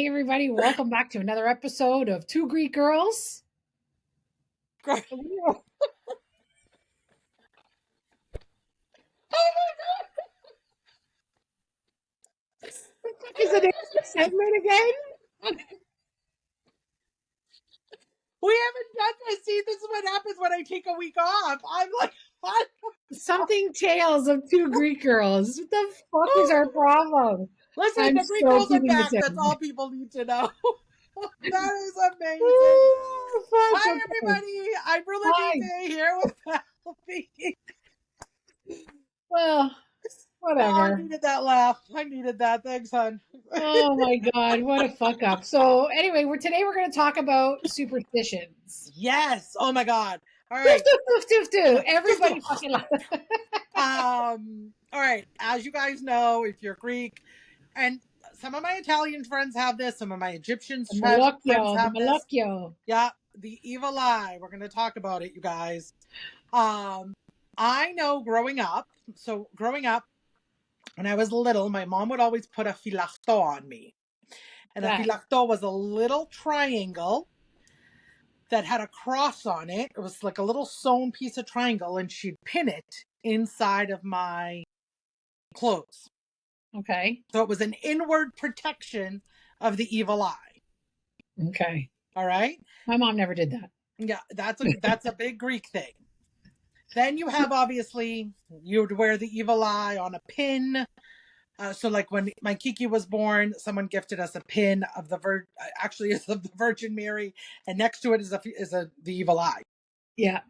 Hey, everybody, welcome back to another episode of Two Greek Girls. Oh Is the name of the segment again? We haven't done this. See, this is what happens when I take a week off. I'm like, what? Something Tales of Two Greek Girls. What the fuck is our problem? Listen, I'm the Greek so girls are keeping this back. That's in. all people need to know. That is amazing. Ooh, fuck, Hi, okay. everybody. I'm Hi. Religion here with Penelope. Well, Oh, I whatever. needed that laugh. I needed that. Thanks, hon. Oh my god, what a fuck up. So anyway, today we're going to talk about superstitions. Yes. Oh my God. All Doof, right. doof, doof, doof, doof. Everybody fucking loves All right. As you guys know, if you're Greek, and some of my Italian friends have this, some of my Egyptian the friends malocchio, the have this. malocchio. Yeah, the evil eye. We're going to talk about it, you guys. I know growing up, when I was little, my mom would always put a filachto on me. And a That. filachto was a little triangle that had a cross on it. It was like a little sewn piece of triangle, and she'd pin it inside of my clothes. Okay. So it was an inward protection of the evil eye. Okay. All right. My mom never did that. Yeah, that's a big Greek thing. Then you have, obviously, you would wear the evil eye on a pin. So like when my Kiki was born, someone gifted us a pin of the actually is of the Virgin Mary, and next to it is the evil eye. Yeah.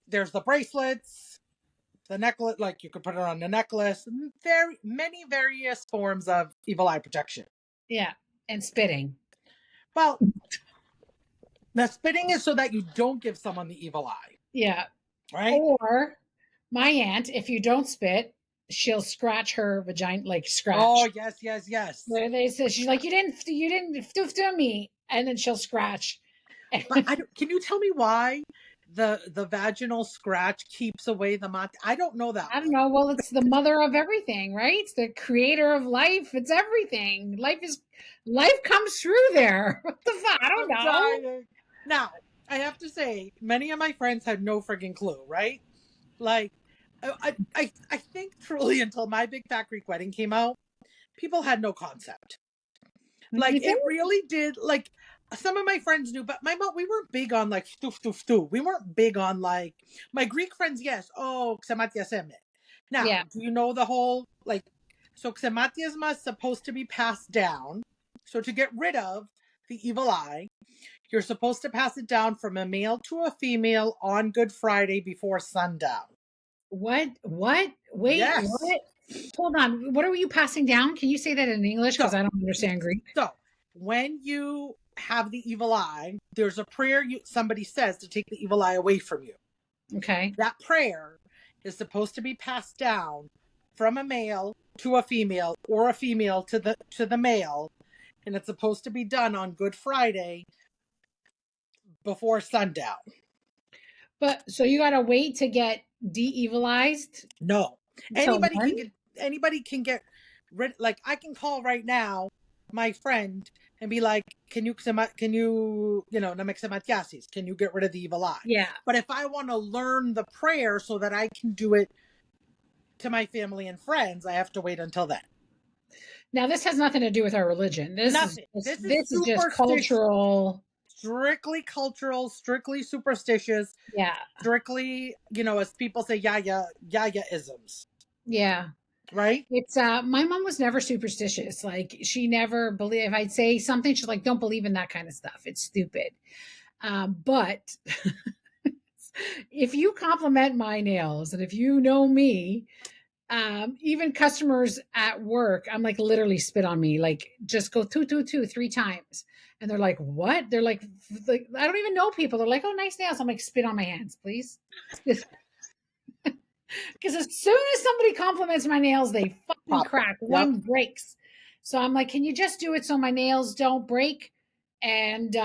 There's the bracelets, the necklace, like you could put it on the necklace. Very many various forms of evil eye protection. Yeah. And spitting. Well, the spitting is so that you don't give someone the evil eye. Yeah. Right? Or my aunt, if you don't spit, she'll scratch her vagina, like scratch. Oh, yes. Where they say she's like, you didn't do me, and then she'll scratch. But can you tell me why the vaginal scratch keeps away the mat? I don't know that. I don't know. Well, it's the mother of everything, right? It's the creator of life. It's everything. Life comes through there. What the fuck? I don't know. Now, I have to say, many of my friends had no friggin' clue, right? Like, I think truly until My Big Fat Greek Wedding came out, people had no concept. Like, it really did. Like, some of my friends knew, but my mom, we weren't big on like stuf stuf stuf. We weren't big on like my Greek friends. Yes, oh, xematiaseme. Now, Yeah. do you know the whole like? So xematiasma is supposed to be passed down. So to get rid of the evil eye, you're supposed to pass it down from a male to a female on Good Friday before sundown. What? Wait, Yes. what? Hold on. What are you passing down? Can you say that in English? Because I don't understand Greek. So when you have the evil eye, there's a prayer somebody says to take the evil eye away from you. Okay. That prayer is supposed to be passed down from a male to a female, or a female to the male, and it's supposed to be done on Good Friday before sundown. But so you gotta wait to get de-evilized? No. Anybody can get rid. Like, I can call right now my friend and be like, can you namexematiasis, can you get rid of the evil eye? Yeah. But if I want to learn the prayer so that I can do it to my family and friends, I have to wait until then. Now this has nothing to do with our religion. This is just cultural. Strictly cultural, strictly superstitious. Yeah. Strictly, as people say, yaya-isms. Yeah. Right? It's my mom was never superstitious. Like, she never believed, if I'd say something, she's like, don't believe in that kind of stuff. It's stupid. But if you compliment my nails, and if you know me, even customers at work, I'm like, literally spit on me, like, just go 3 times. And they're like, what? They're like, I don't even know people. They're like, oh, nice nails. I'm like, spit on my hands, please. Because as soon as somebody compliments my nails, they fucking crack. Yep. One breaks. So I'm like, can you just do it so my nails don't break? And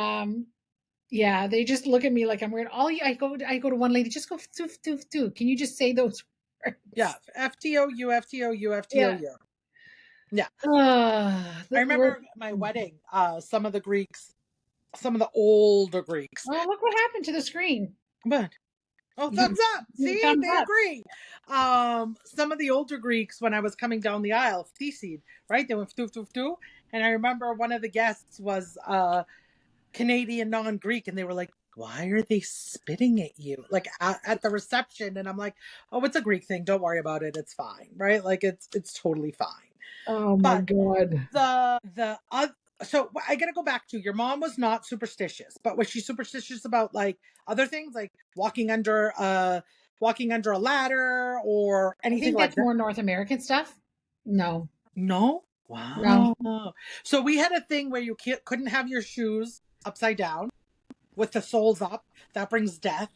yeah, they just look at me like I'm weird. I go to one lady, just go doof doof doof. Can you just say those words? Yeah, FTOU, FTOU, FTOU. Yeah. I We're, remember my wedding, some of the older Greeks. oh, look what happened to the screen. But oh, You, thumbs up. you See, thumbs they up. agree. Some of the older Greeks, when I was coming down the aisle, theseed, right? They went doof doof doo. And I remember one of the guests was Canadian non-Greek, and they were like, why are they spitting at you? Like at the reception. And I'm like, oh, it's a Greek thing. Don't worry about it. It's fine. Right? Like it's totally fine. Oh my But God. the so I gotta go back to your mom was not superstitious, but was she superstitious about like other things, like walking under a ladder or I anything think like that's that? more North American stuff. No, No. no. Wow. So we had a thing where you couldn't have your shoes upside down with the soles up. That brings death.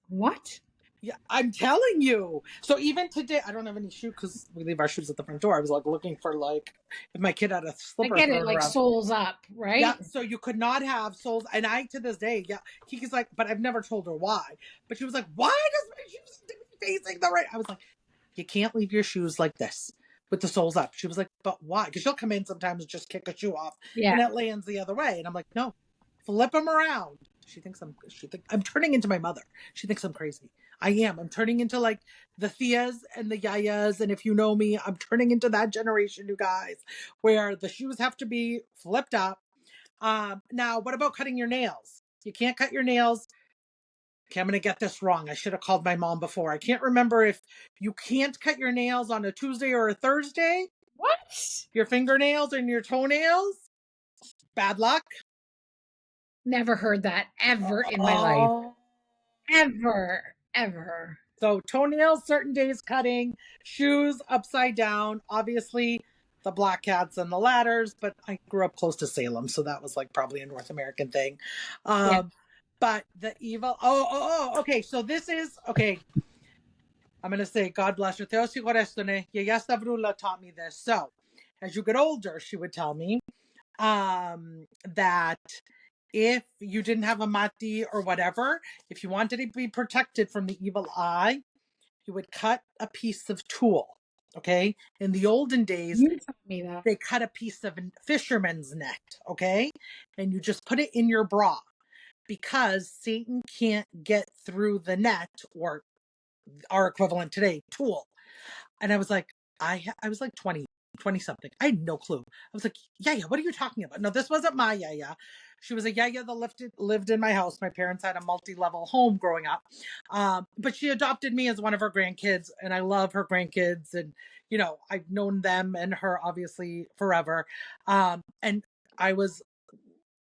What? Yeah, I'm telling you. So even today, I don't have any shoe because we leave our shoes at the front door. I was like looking for like if my kid had a I slipper get it, thrown like around. soles up, Yeah, right? so you could not have soles. And I, to this day, yeah, Kiki's like, but I've never told her why. But she was like, why does my shoes have to be facing the right? I was like, you can't leave your shoes like this with the soles up. She was like, but why? Because she'll come in sometimes and just kick a shoe off Yeah. and it lands the other way. And I'm like, no, flip them around. She thinks I'm turning into my mother. She thinks I'm crazy. I am. I'm turning into like the Theas and the Yayas. And if you know me, I'm turning into that generation, you guys, where the shoes have to be flipped up. Now, what about cutting your nails? You can't cut your nails. Okay, I'm going to get this wrong. I should have called my mom before. I can't remember if you can't cut your nails on a Tuesday or a Thursday. What? Your fingernails and your toenails. Bad luck. Never heard that ever in my life. Oh. Ever, ever. So toenails, certain days cutting, shoes upside down. Obviously, the black cats and the ladders, but I grew up close to Salem, so that was like probably a North American thing. Yeah. But the evil. Okay. So this is okay. I'm gonna say God bless her. Theo Sigorestone. Yaya Stavrula taught me this. So as you get older, she would tell me that if you didn't have a mati or whatever, if you wanted to be protected from the evil eye, you would cut a piece of tool. Okay. In the olden days, You taught me that. they cut a piece of fisherman's net. Okay. And you just put it in your bra because Satan can't get through the net, or our equivalent today, tool. And I was like, I was like 20 something. I had no clue. I was like, yeah, what are you talking about? No, this wasn't my Yaya. She was a Yaya that lived in my house. My parents had a multi-level home growing up. But she adopted me as one of her grandkids, and I love her grandkids. And, you know, I've known them and her obviously forever. And I was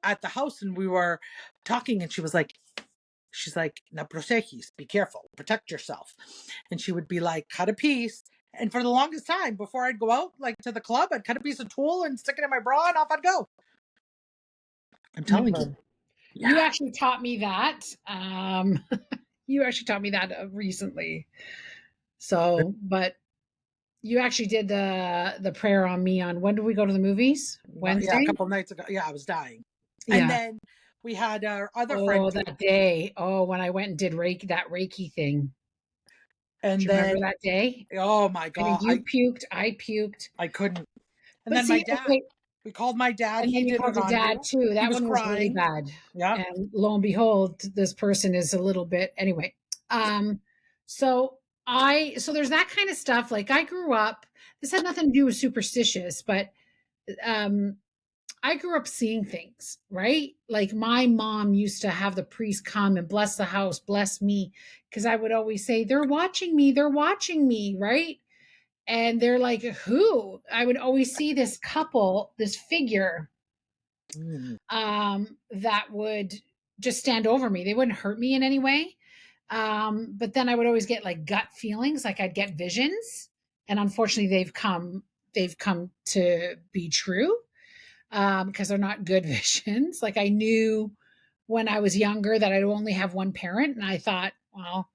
at the house and we were talking, and she's like, now prosejis, be careful, protect yourself. And she would be like, cut a piece. And for the longest time, before I'd go out, like to the club, I'd cut a piece of tool and stick it in my bra and off I'd go. I'm telling you. Never. You Yeah. actually taught me that. You actually taught me that recently. So, but you actually did the prayer on me on when did we go to the movies? Yeah, a Wednesday? couple of nights ago. Yeah, I was dying. And Yeah. then we had our other friend Oh, too. that day. Oh, when I went and did Reiki thing. Do And you remember then, that day? oh my I mean, God, you puked, I puked. I couldn't. And But then my see, dad, okay, we called my dad. and He then you did called it your on dad you. too. He That was one was really crying. bad. Yeah. And lo and behold, this person is a little bit anyway. Um, so so there's that kind of stuff. Like I grew up, this had nothing to do with superstitious, but um I grew up seeing things, right? Like my mom used to have the priest come and bless the house, bless me, because I would always say, they're watching me, right? And they're like, who? I would always see this couple, this figure, Mm. that would just stand over me. They wouldn't hurt me in any way. But then I would always get like gut feelings, like I'd get visions. And unfortunately they've come to be true, because they're not good visions. Like I knew when I was younger that I'd only have one parent, and I thought, well,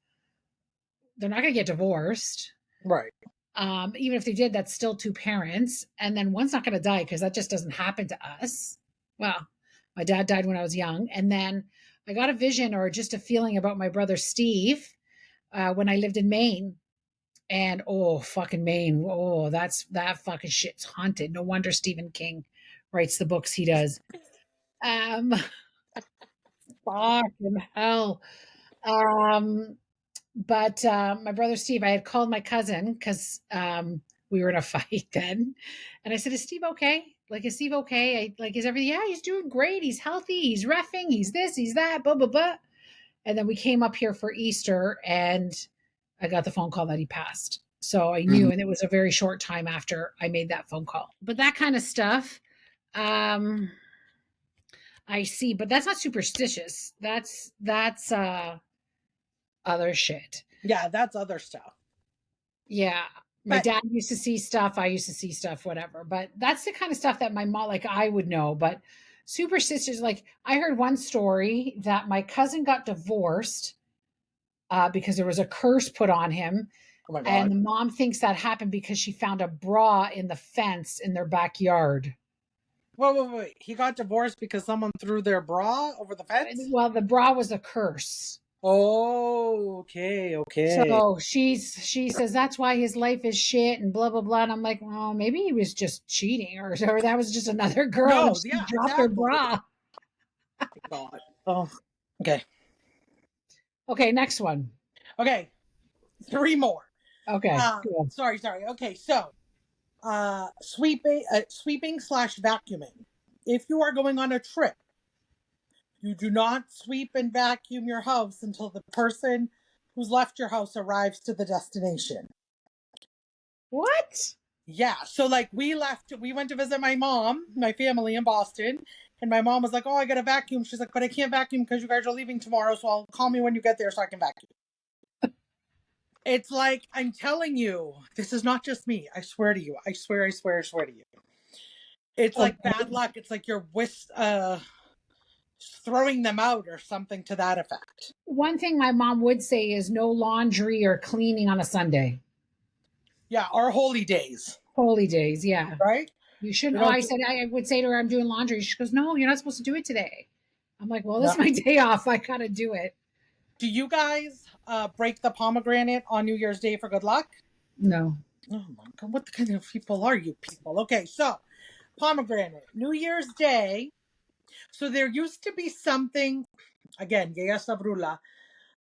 they're not going to get divorced. Right. Even if they did, that's still two parents, and then one's not going to die because that just doesn't happen to us. Well, my dad died when I was young, and then I got a vision or just a feeling about my brother Steve when I lived in Maine, And oh, fucking Maine. Oh, that fucking shit's haunted. No wonder Stephen King writes the books he does. Um, fucking hell. Um, but my brother Steve, I had called my cousin because we were in a fight then, and I said, "Is Steve okay? Like, is Steve okay? Like, is everything? Yeah, he's doing great. He's healthy. He's reffing. He's this. He's that. Blah blah blah." And then we came up here for Easter, and I got the phone call that he passed. So I knew, and it was a very short time after I made that phone call. But that kind of stuff, um, I see. But that's not superstitious. That's other shit. Yeah, that's other stuff. Yeah. My But dad used to see stuff. I used to see stuff, whatever. But that's the kind of stuff that my mom, like I would know. But superstitious, like I heard one story that my cousin got divorced because there was a curse put on him. oh my And God. the mom thinks that happened because she found a bra in the fence in their backyard. Wait. He got divorced because someone threw their bra over the fence? Well, the bra was a curse. Oh, okay. So she says that's why his life is shit and blah blah blah. And I'm like, well, maybe he was just cheating, or that was just another girl and No, she yeah, dropped her exactly. bra. God. Oh, okay. Okay, next one. Okay. 3 more. Okay, cool. Sorry. Okay, so sweeping slash vacuuming. If you are going on a trip, you do not sweep and vacuum your house until the person who's left your house arrives to the destination. What? Yeah, so like we went to visit my family in Boston, and my mom was like, "Oh, I got to vacuum." She's like, "But I can't vacuum because you guys are leaving tomorrow, so I'll call me when you get there so I can vacuum." It's like, I'm telling you, this is not just me. I swear to you. I swear to you. It's like bad Okay. luck. It's like you're throwing them out or something to that effect. One thing my mom would say is no laundry or cleaning on a Sunday. Yeah, our holy days, Holy days, yeah. right? You We shouldn't. Oh, don't I do, said I would say to her, I'm doing laundry. She goes, no, you're not supposed to do it today. I'm like, well, this no. is my day off. I gotta do it. Do you guys break the pomegranate on New Year's Day for good luck? No. Oh my God, what kind of people are you people? Okay, so pomegranate, New Year's Day. So there used to be something, again, Yaya Sabrula.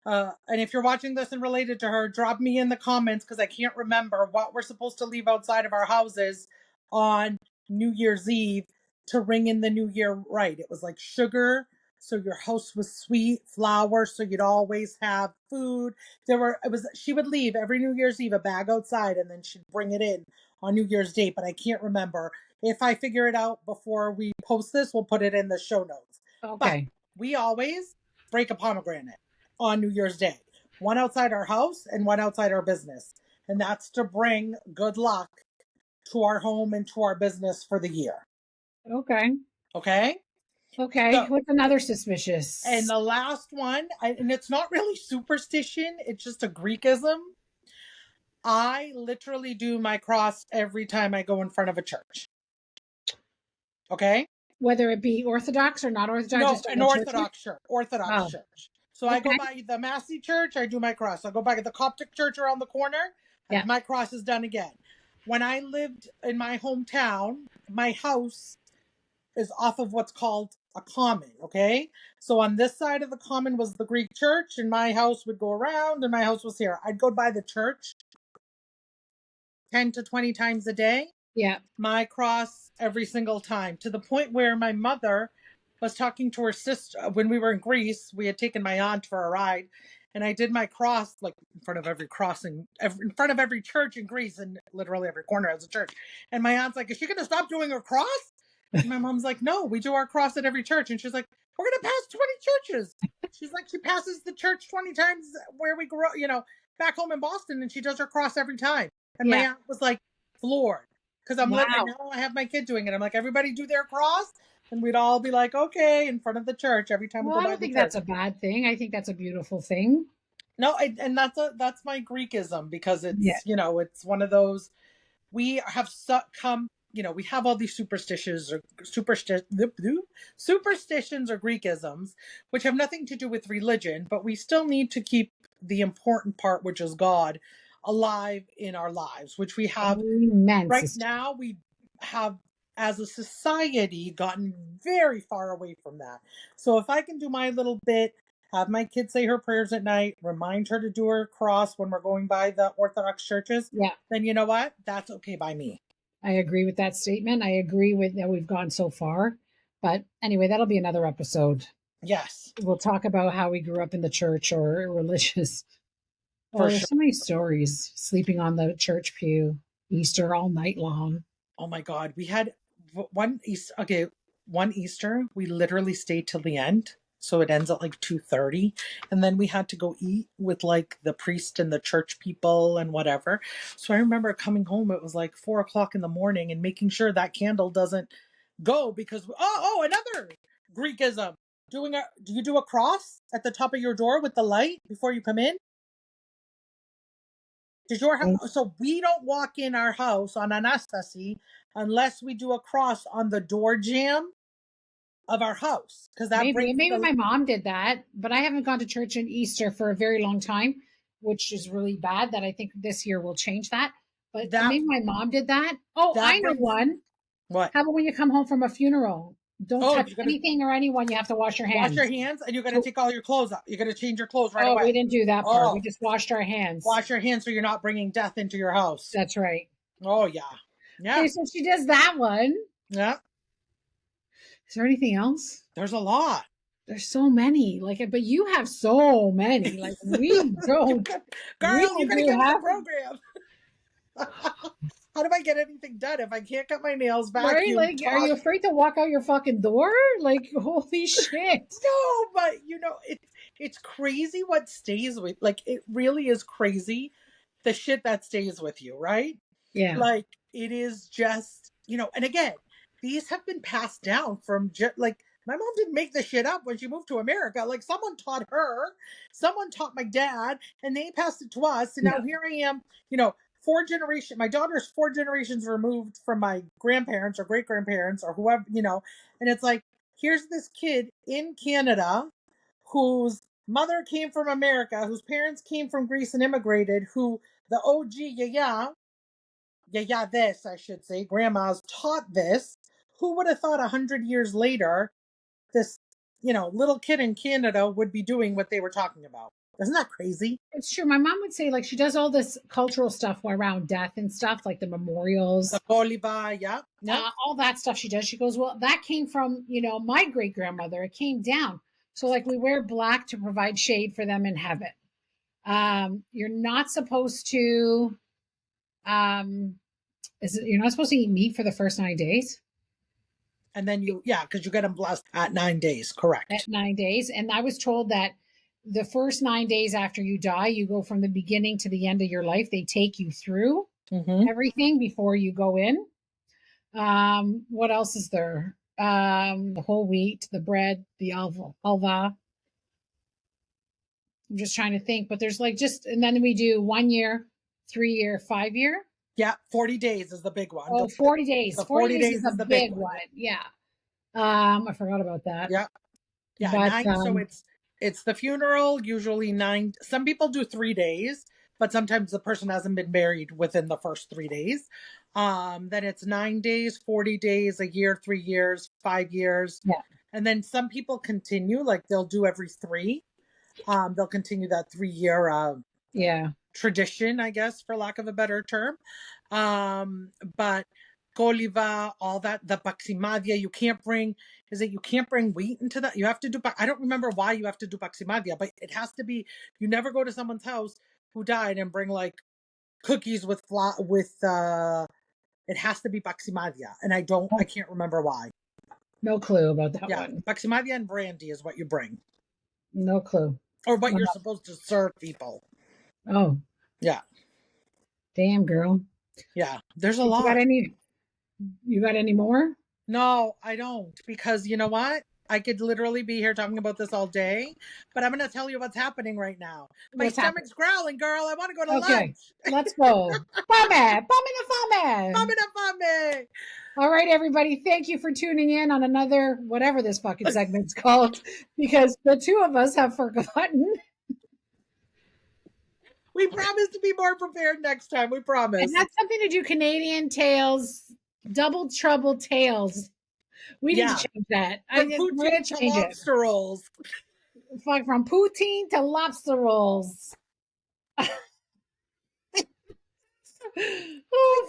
And if you're watching this and related to her, drop me in the comments because I can't remember what we're supposed to leave outside of our houses on New Year's Eve to ring in the new year right. It was like sugar, so your house was sweet, flour, so you'd always have food. She would leave every New Year's Eve a bag outside and then she'd bring it in on New Year's Day, but I can't remember. If I figure it out before we post this, we'll put it in the show notes. But Okay. we always break a pomegranate on New Year's Day, one outside our house and one outside our business. And that's to bring good luck to our home and to our business for the year. Okay. Okay? Okay. So, What's another and suspicious? the last one, and it's not really superstition, it's just a Greekism. I literally do my cross every time I go in front of a church. Okay? Whether it be Orthodox or not Orthodox, No, just an a church? Orthodox church. Orthodox Oh, church. So I go okay. by the Massey church, I do my cross. I go by the Coptic church around the corner, Yeah. my cross is done again. When I lived in my hometown, my house is off of what's called a common, okay? So on this side of the common was the Greek church, and my house would go around, and my house was here. I'd go by the church 10 to 20 times a day, Yeah. my cross every single time, to the point where my mother was talking to her sister when we were in Greece. We had taken my aunt for a ride, and I did my cross like in front of every crossing, in front of every church in Greece, and literally every corner has a church. And my aunt's like, "Is she going to stop doing her cross?" And my mom's like, "No, we do our cross at every church." And she's like, "We're going to pass 20 churches." She's like, she passes the church 20 times where we grew up, back home in Boston, and she does her cross every time. And my Yeah. aunt was like floored because and Wow. now I have my kid doing it. I'm like, everybody do their cross, and we'd all be like, okay, in front of the church every time we Well, go I by don't the think church. that's a bad thing. I think that's a beautiful thing. No, and that's my Greekism because Yeah. it's one of those. We have come, we have all these superstitions or Greekisms, which have nothing to do with religion, but we still need to keep the important part, which is God, alive in our lives, which we have Amen, right sister. now. We have, as a society, gotten very far away from that. So if I can do my little bit, have my kids say her prayers at night, remind her to do her cross when we're going by the Orthodox churches, Yeah, then you know what? That's okay by me. I agree with that statement. I agree with that we've gone so far. But anyway, that'll be another episode. Yes, We'll talk about how we grew up in the church or religious. Oh, for there's sure. so many stories. Sleeping on the church pew, Easter all night long. Oh my God. We had one Easter. Okay, one Easter, we literally stayed till the end. So it ends at like 2:30. And then we had to go eat with like the priest and the church people and whatever. So I remember coming home, it was like 4 o'clock in the morning and making sure that candle doesn't go because, another Greekism. Do you do a cross at the top of your door with the light before you come in? Does your so we don't walk in our house on Anastasi unless we do a cross on the door jamb of our house because that Maybe, brings maybe the my mom did that, but I haven't gone to church in Easter for a very long time, which is really bad. That I think this year will change that. But that maybe my mom did that. Oh, I that know brings one. what? How about when you come home from a funeral? Don't Oh, touch you're gonna anything or anyone. You have to wash your wash your hands. hands and you're gonna So, take all your clothes out. You're gonna change your clothes right oh, we away. didn't do that part. We Oh, just washed our hands. wash your hands so you're not bringing death into your house. That's right. Oh yeah, yeah, Okay, so she does that one. yeah. Is there anything else? There's a lot. There's so many. Like, but you have so many. Like, we You don't. got, We girl, you don't gotta do get with the half. program. How do I get anything done if I can't cut my nails, Right? vacuum, Like, are talk? you afraid to walk out your fucking door? Like, holy shit. No, but it's crazy what stays with, like, it really is crazy the shit that stays with you, right? Yeah. Like it is just, and again, these have been passed down from like my mom didn't make this shit up when she moved to America. Like someone taught her, someone taught my dad, and they passed it to us. And Yeah. now here I am, four generation. My daughter's four generations removed from my grandparents or great grandparents or whoever, and it's like here's this kid in Canada whose mother came from America, whose parents came from Greece and immigrated, who the OG, this, I should say, grandmas taught this. Who would have thought 100 years later, this, little kid in Canada would be doing what they were talking about? Isn't that crazy? It's true. My mom would say, like, she does all this cultural stuff around death and stuff, like the The memorials, Bolivar, yeah, yeah. all that stuff she does. She goes, well, that came from, my great grandmother. It came down. So, like, we wear black to provide shade for them in heaven. You're not supposed to, um, you're not supposed to eat meat for the first 9 days. And then because you get them blessed at 9 days, correct. At 9 days. And I was told that the first 9 days after you die, you go from the beginning to the end of your life. They take you through Mm-hmm. everything before you go in. What else is there? The whole wheat, the bread, the alva. I'm just trying to think, but there's like and then we do 1 year, 3 year, 5 year. Yeah, 40 days is the big one. Oh, 40 days. The 40 40 days is days the is the big big one. one. Yeah. I forgot about that. Yeah. Yeah, But nine. So it's the funeral, usually 9. Some people do 3 days, but sometimes the person hasn't been married within the first 3 days. Then it's 9 days, 40 days, a year, 3 years, 5 years. yeah. And then some people continue, like they'll do every 3. They'll continue that 3 year Yeah. tradition, I guess, for lack of a better term. But Coliva, all that, the Paximadia, you can't bring, you can't bring wheat into that? You have to do, I don't remember why you have to do Paximadia, but it has to be, you never go to someone's house who died and bring like cookies with, it has to be Paximadia. And I can't remember why. No clue about that Yeah, one. Paximadia and brandy is what you bring. No clue. Or what you're Uh, supposed to serve people. oh, Yeah. damn, girl. Yeah. There's a You got lot. any? You got any more? No, I don't. Because you know what? I could literally be here talking about this all day, but I'm going to tell you what's happening right now. My What's happening? stomach's growling, girl. I want to go to Okay, lunch. let's go. Fame, fame. Fame na fame. All right, everybody. Thank you for tuning in on another whatever this fucking segment's called, because the two of us have forgotten. We promise to be more prepared next time. We promise. And that's something to do. Canadian tales, double trouble tales. We need to Yeah. change that. From We're gonna poutine to change it. lobster rolls. Fuck, from poutine to lobster rolls. Oh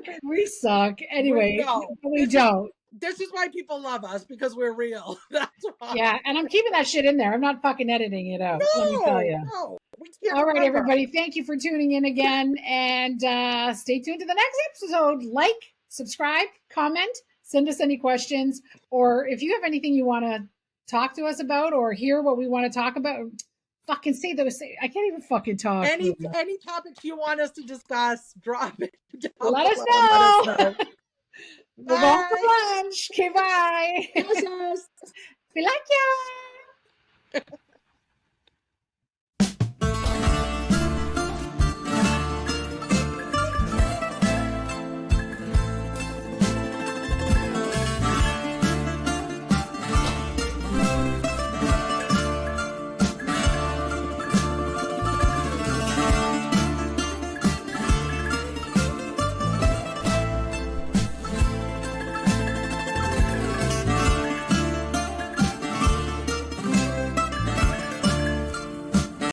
fuck, we suck. Anyway, No, we don't. this is why people love us, because we're real. That's why. Yeah, and I'm keeping that shit in there. I'm not fucking editing it out. Let me tell you. No, we can't All right, remember. everybody. Thank you for tuning in again, and stay tuned to the next episode. Like, subscribe, comment, send us any questions, or if you have anything you want to talk to us about, or hear what we want to talk about. Fucking say those. I can't even fucking talk. Any topics you want us to discuss, drop it down Let us below and let us know. know. We're going for lunch. Okay, bye. Yes. We like ya.